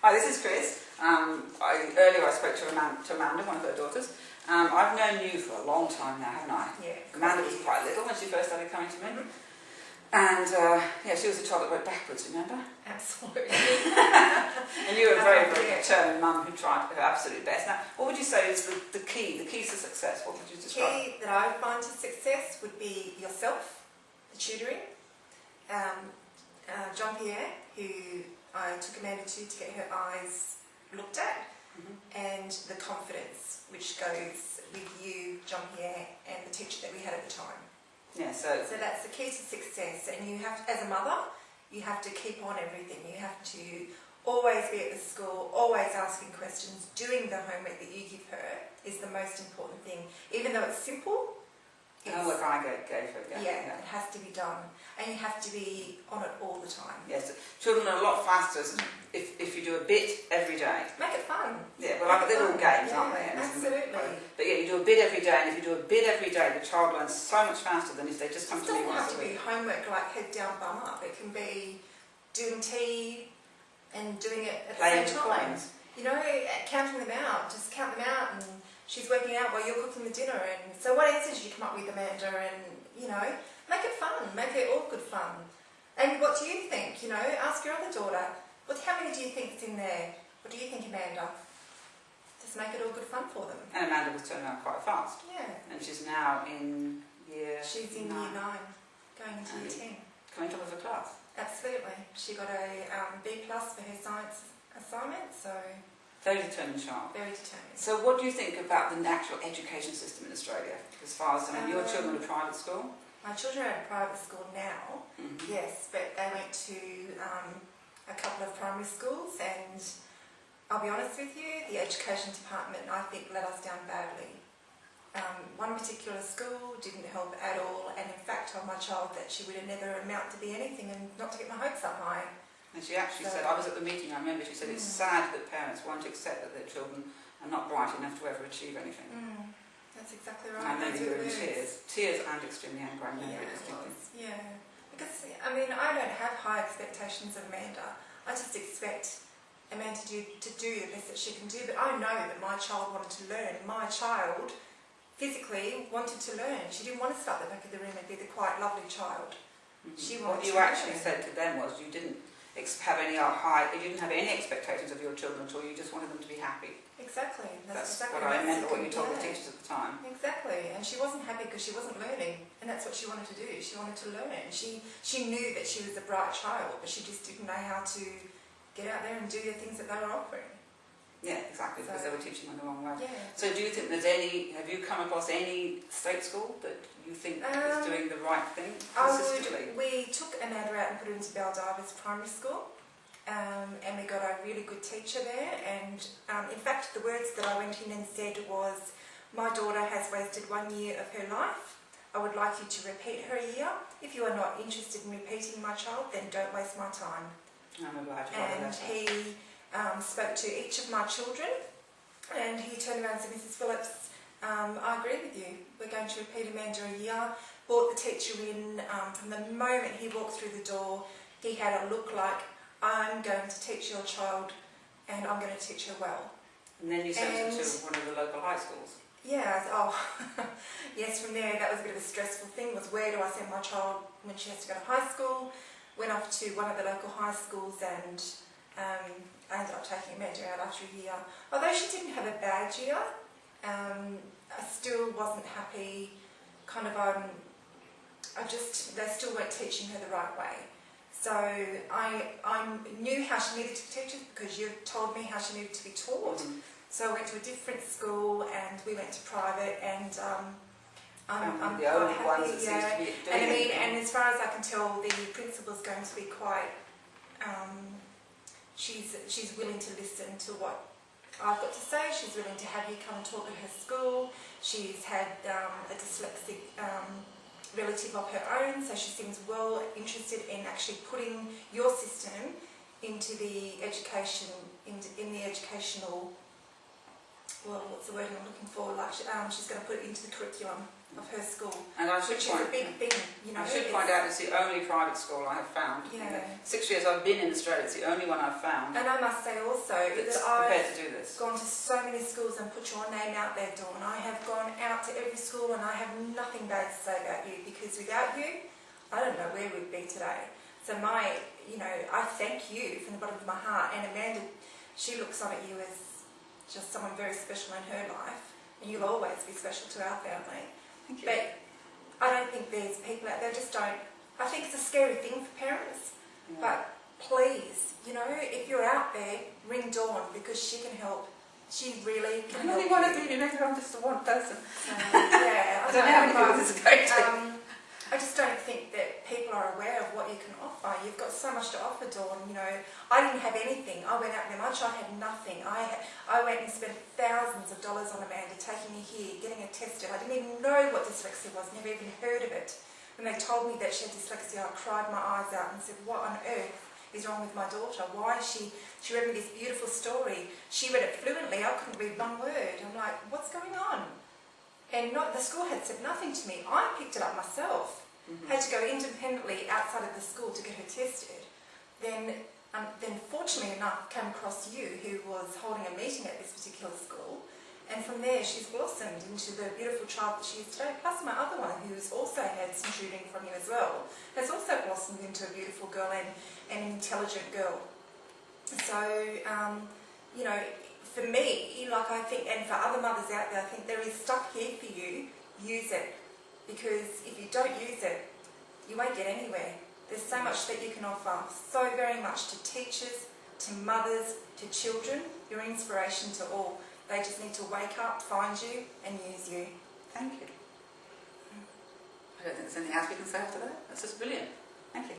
Hi, this is Chris. Earlier I spoke to Amanda, one of her daughters. I've known you for a long time now, haven't I? Yeah. Amanda was quite little when she first started coming to me. And yeah, she was a child that went backwards, remember? Absolutely. And you were a very, very determined mum who tried her absolute best. Now, what would you say is the key to success? What would you describe? The key that I find to success would be yourself, the tutoring. Jean-Pierre, who I took Amanda to get her eyes looked at, and the confidence which goes with you, Jean-Pierre, and the teacher that we had at the time. Yeah, so that's the key to success, and you have, as a mother, you have to keep on everything. You have to always be at the school, always asking questions, doing the homework that you give her is the most important thing. Even though it's simple, homework I gave her. Yeah, it has to be done, and you have to be on it all the time. Yes, children are a lot faster if you do a bit every day. Make it fun. Yeah, well, like they're all games, aren't they? Absolutely. But yeah, you do a bit every day, and if you do a bit every day, the child learns so much faster than if they just come to me once a week. It doesn't have to be homework like head down, bum up. It can be doing tea and doing it at the same time. Coins. You know, counting them out. Just count them out, and she's working out while you're cooking the dinner. And so, what answers you come up with, Amanda? And you know, make it fun. Make it all good fun. And what do you think? You know, ask your other daughter. How many do you think's in there? What do you think, Amanda? Just make it all good fun for them. And Amanda was turning out quite fast. Yeah. And she's now in year. She's in year 9, going into year 10. Coming top of her class. Absolutely. She got a B+ for her science assignment, so... Very determined child. Very determined. So what do you think about the actual education system in Australia? As far as, your children are private school? My children are at private school now, yes, but they went to a couple of primary schools, and I'll be honest with you, the education department, I think, let us down badly. One particular school didn't help at all, and in fact told my child that she would never amount to be anything and not to get my hopes up high. And she actually said, I was at the meeting, I remember, she said it's sad that parents won't accept that their children are not bright enough to ever achieve anything. That's exactly right. And I know you were in tears and extremely angry, I remember it distinctly. Yeah, because, I mean, I don't have high expectations of Amanda. I just expect Amanda to do the best that she can do, but I know that my child wanted to learn. My child physically wanted to learn. She didn't want to start at the back of the room and be the quiet, lovely child. She wanted what you actually said to them was you didn't have any expectations of your children at all, you just wanted them to be happy. Exactly. That's exactly what I remember what you told the teachers at the time. Exactly, and she wasn't happy because she wasn't learning, and that's what she wanted to do. She wanted to learn. She knew that she was a bright child, but she just didn't know how to get out there and do the things that they were offering. Yeah, exactly, because they were teaching them the wrong way. Yeah. So do you think have you come across any state school that you think is doing the right thing consistently? We took Amanda out and put her into Baldivis Primary School, and we got a really good teacher there, and in fact the words that I went in and said was, my daughter has wasted 1 year of her life. I would like you to repeat her a year. If you are not interested in repeating my child, then don't waste my time. I'm obliged. And he spoke to each of my children, and he turned around and said, Mrs. Phillips, I agree with you. We're going to repeat Amanda a year. Brought the teacher in. From the moment he walked through the door, he had a look like, I'm going to teach your child, and I'm going to teach her well. And then you sent her to one of the local high schools. Yeah, yes, from there that was a bit of a stressful thing, was where do I send my child when she has to go to high school. Went off to one of the local high schools, and I ended up taking Amanda out after a year. Although she didn't have a bad year, I still wasn't happy. They still weren't teaching her the right way. So I knew how she needed to be taught because you told me how she needed to be taught. So I went to a different school, and we went to private, and I'm the only quite ones happy. that seems to be doing and as far as I can tell, the principal's going to be quite. She's willing to listen to what I've got to say. She's willing to have you come and talk at her school. She's had a dyslexic relative of her own, so she seems well interested in actually putting your system into the education, in the educational well, what's the word I'm looking for? Like she's going to put it into the curriculum of her school, And I should which is a big thing, you know. I should point out it's the only private school I have found. Yeah. 6 years I've been in Australia, it's the only one I've found And I must say also that's that prepared I've to do this. gone to so many schools and put your name out there, Dawn. I have gone out to every school and I have nothing bad to say about you, because without you, I don't know where we'd be today. So I thank you from the bottom of my heart. And Amanda, she looks on at you as just someone very special in her life, and you'll always be special to our family. Thank you. But I don't think there's people out there just don't. I think it's a scary thing for parents. Yeah. But please, if you're out there, ring Dawn, because she can help. She really can I'm help. only one of you, I'm just the one person. Yeah, I don't know how many people this is going to. I just don't think that people are aware of what you can offer. You've got so much to offer, Dawn. I didn't have anything. I went out there much. I had nothing. I went and spent thousands of dollars on Amanda, taking her here, getting her tested. I didn't even know what dyslexia was, never even heard of it. When they told me that she had dyslexia, I cried my eyes out and said, what on earth is wrong with my daughter? Why is she read me this beautiful story. She read it fluently. I couldn't read one word. I'm like, what's going on? And the school had said nothing to me. I picked it up myself. Had to go independently outside of the school to get her tested. Then fortunately enough, came across you, who was holding a meeting at this particular school. And from there, she's blossomed into the beautiful child that she is today. Plus my other one, who's also had some tutoring from you as well, has also blossomed into a beautiful girl and an intelligent girl. So, for me, I think, and for other mothers out there, I think there is stuff here for you. Use it. Because if you don't use it, you won't get anywhere. There's so much that you can offer, so very much to teachers, to mothers, to children. You're an inspiration to all. They just need to wake up, find you, and use you. Thank you. I don't think there's anything else we can say after that. That's just brilliant.